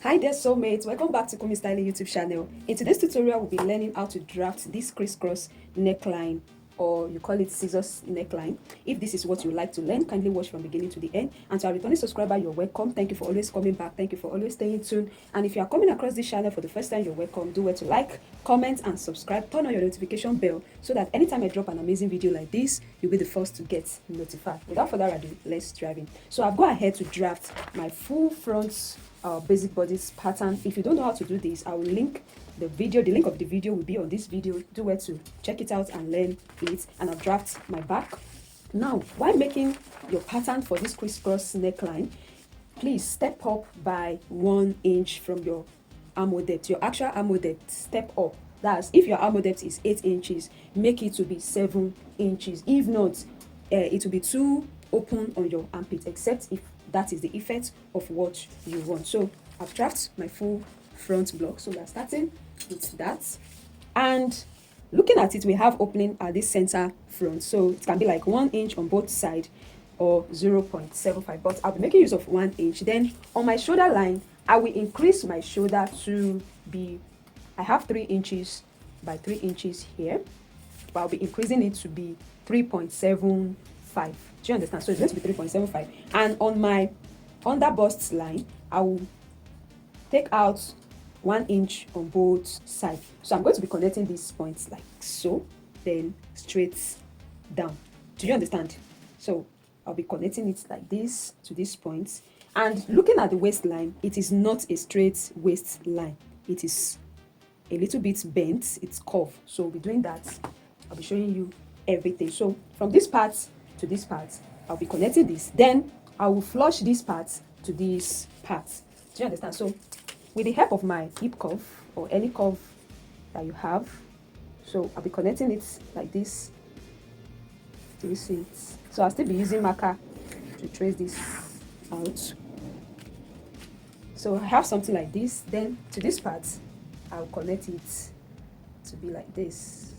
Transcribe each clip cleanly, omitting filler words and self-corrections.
Hi there soulmates, welcome back to Kunmi Styling YouTube channel. In today's tutorial we'll be learning how to draft this crisscross neckline, or you call it scissors neckline. If this is what you like to learn, kindly watch from beginning to the end. And to our returning subscriber, you're welcome. Thank you for always coming back. Thank you for always staying tuned. And if you are coming across this channel for the first time, you're welcome. Do well to like, comment and subscribe. Turn on your notification bell so that anytime I drop an amazing video like this, you'll be the first to get notified. Without further ado, let's dive in. So I've gone ahead to draft my full front basic bodice pattern. If you don't know how to do this, I will link the video. The link of the video will be on this video. Do well to check it out and learn it. And I'll draft my back. Now, while making your pattern for this crisscross neckline, please step up by 1 inch from your armhole depth. Your actual armhole depth, step up. That's if your armhole depth is 8 inches, make it to be 7 inches. If not, it will be too open on your armpit, except if that is the effect of what you want. So I've drafted my full front block, so we're starting with that. And looking at it, we have opening at this center front, so it can be like 1 inch on both sides or 0.75, but I'll be making use of 1 inch. Then on my shoulder line, I will increase my shoulder to be, I have 3 inches by 3 inches here, but I'll be increasing it to be 3.75. Do you understand? So it's going to be 3.75. And on my under bust line, I will take out 1 inch on both sides. So I'm going to be connecting these points like so, then straight down. Do you understand? So I'll be connecting it like this to these points. And looking at the waistline, it is not a straight waistline. It is a little bit bent. It's curved. So we'll be doing that. I'll be showing you everything. So from this part to this part, I'll be connecting this. Then I will flush this part to this part. Do you understand? So with the help of my hip curve or any curve that you have, so I'll be connecting it like this. Do you see it? So I'll still be using marker to trace this out. So I have something like this. Then to this part, I'll connect it to be like this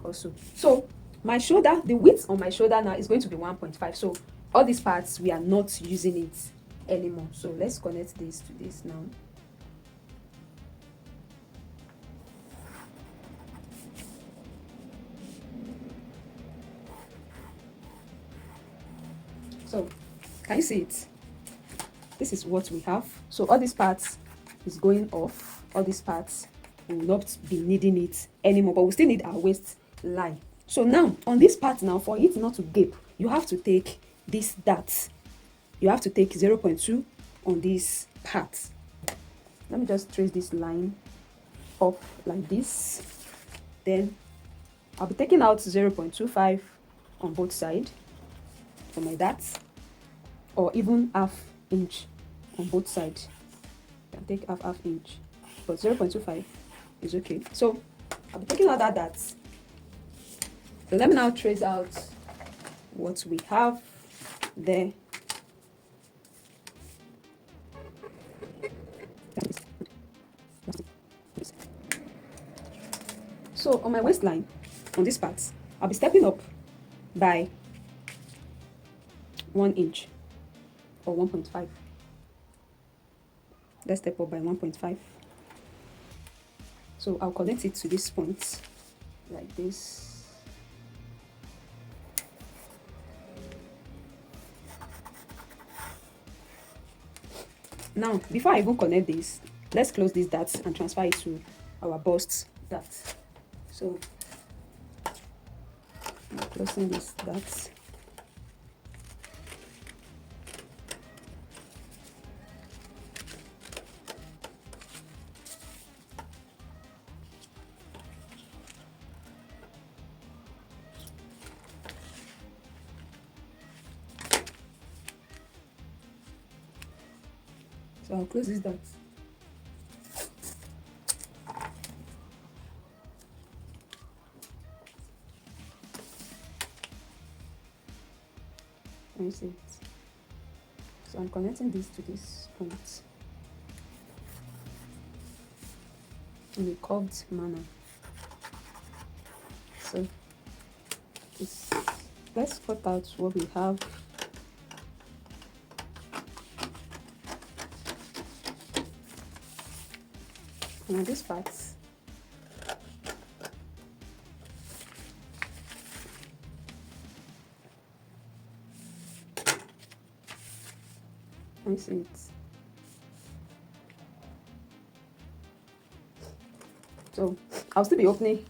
also. So my shoulder, the width on my shoulder now is going to be 1.5. So all these parts, we are not using it anymore. So let's connect this to this now. So can you see it? This is what we have. So all these parts is going off. All these parts will not be needing it anymore, but we still need our waistline. So now on this part now, for it not to gape, you have to take this dart. You have to take 0.2 on this part. Let me just trace this line up like this. Then I'll be taking out 0.25 on both sides for my darts, or even half inch on both sides. I can take half inch, but 0.25 is okay. So I'll be taking out that dart. So let me now trace out what we have there. So on my waistline, on this part, I'll be stepping up by 1 inch or 1.5. Let's step up by 1.5. So I'll connect it to this point like this. Now, before I even connect this, let's close this dart and transfer it to our bust dart. So I'm closing this dart. So I'll close this dart. Can you see it? So I'm connecting this to this point in a curved manner. So let's cut out what we have. Now this part, I see it. So I'll still be opening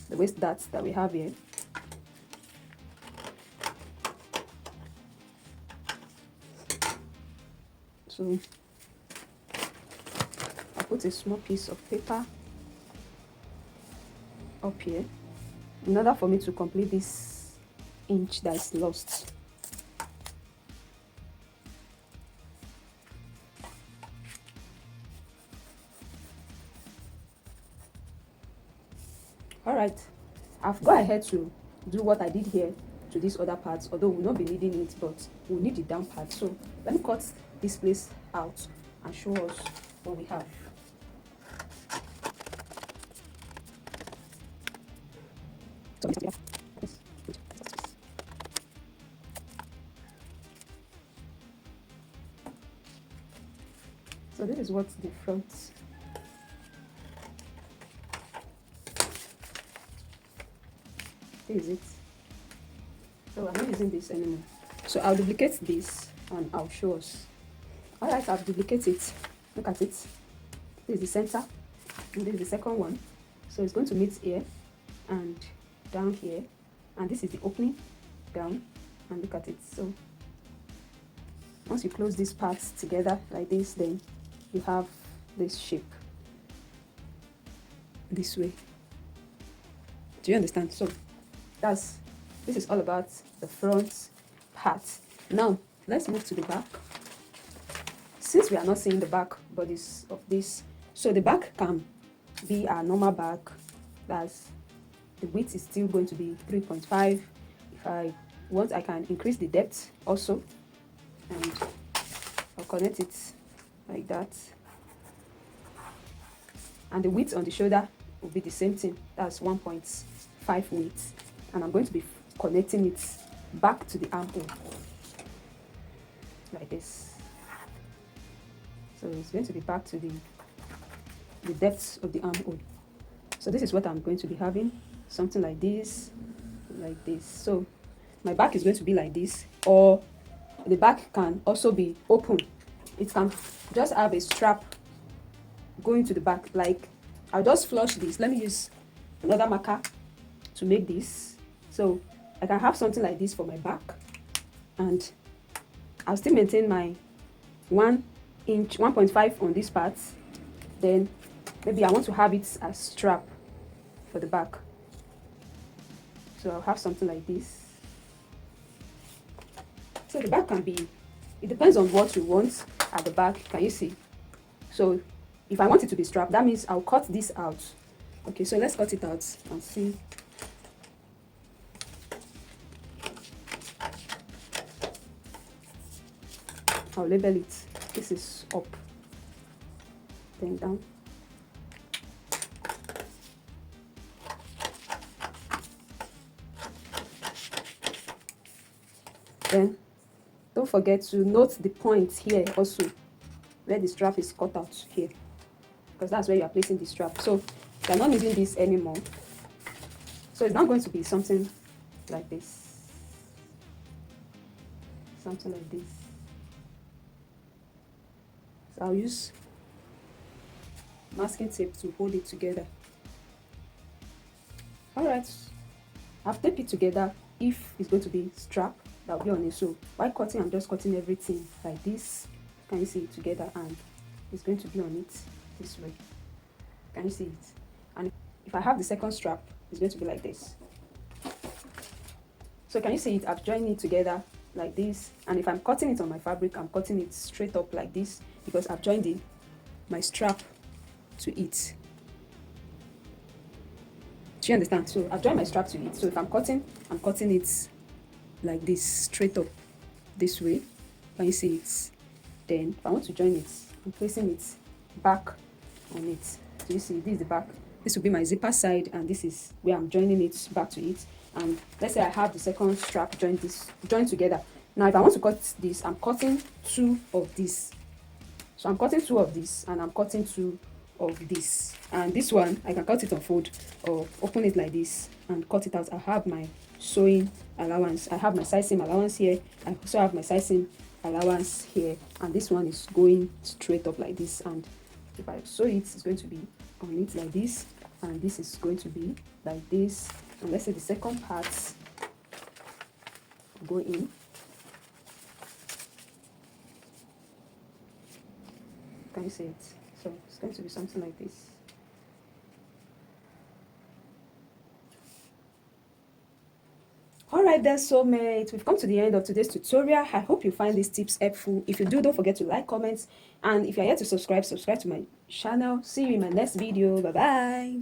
the waist darts that we have here. So I'll put a small piece of paper up here in order for me to complete this inch that is lost. All right, I've gone ahead to do what I did here to these other parts, although we'll not be needing it, but we'll need the down part. So let me cut this place out and show us what we have. So this is what the front is it. So I'm not using this anymore. So I'll duplicate this and I'll show us. Alright, I've duplicated it. Look at it. This is the center and this is the second one. So it's going to meet here and down here, and this is the opening down, and look at it. So once you close these parts together like this, then you have this shape this way. Do you understand? So this is all about the front part. Now let's move to the back. Since we are not seeing the back bodies of this, so the back can be our normal back. That's the width is still going to be 3.5. If I want, I can increase the depth also, and I'll connect it like that. And the width on the shoulder will be the same thing. That's 1.5 width, and I'm going to be connecting it back to the armhole like this. So it's going to be back to the depth of the armhole. So this is what I'm going to be having, something like this, like this. So my back is going to be like this, or the back can also be open. It can just have a strap going to the back. Like, I'll just flush this. Let me use another marker to make this. So I can have something like this for my back, and I'll still maintain my 1 inch, 1.5 on this part. Then maybe I want to have it as strap for the back. So I'll have something like this. So the back can be, it depends on what you want at the back. Can you see? So if I want it to be strapped, that means I'll cut this out. Okay, so let's cut it out and see. I'll label it. This is up, then down. Then don't forget to note the point here also, where the strap is cut out here, because that's where you are placing the strap. So you're not using this anymore. So it's not going to be something like this, something like this. So I'll use masking tape to hold it together. Alright, I've taped it together. If it's going to be strap, that will be on it. So while cutting, I'm just cutting everything like this. Can you see it together? And it's going to be on it this way. Can you see it? And if I have the second strap, it's going to be like this. So can you see it? I've joined it together like this. And if I'm cutting it on my fabric, I'm cutting it straight up like this, because I've joined my strap to it. Do you understand? So I've joined my strap to it. So if I'm cutting it like this, straight up this way. Can you see it? Then if I want to join it, I'm placing it back on it. So you see, this is the back. This will be my zipper side, and this is where I'm joining it back to it. And let's say I have the second strap joined together. Now if I want to cut this, I'm cutting 2 of this. So I'm cutting 2 of this, and I'm cutting 2 of this. And this one, I can cut it on fold or open it like this and cut it out. I have my sewing allowance. I have my sizing allowance here. I also have my sizing allowance here. And this one is going straight up like this. And if I sew it, it's going to be on it like this. And this is going to be like this. And let's say the second part go in. Can you see it? So it's going to be something like this. Alright then, soulmate, we've come to the end of today's tutorial. I hope you find these tips helpful. If you do, don't forget to like, comment, and if you're yet to subscribe to my channel. See you in my next video. Bye bye.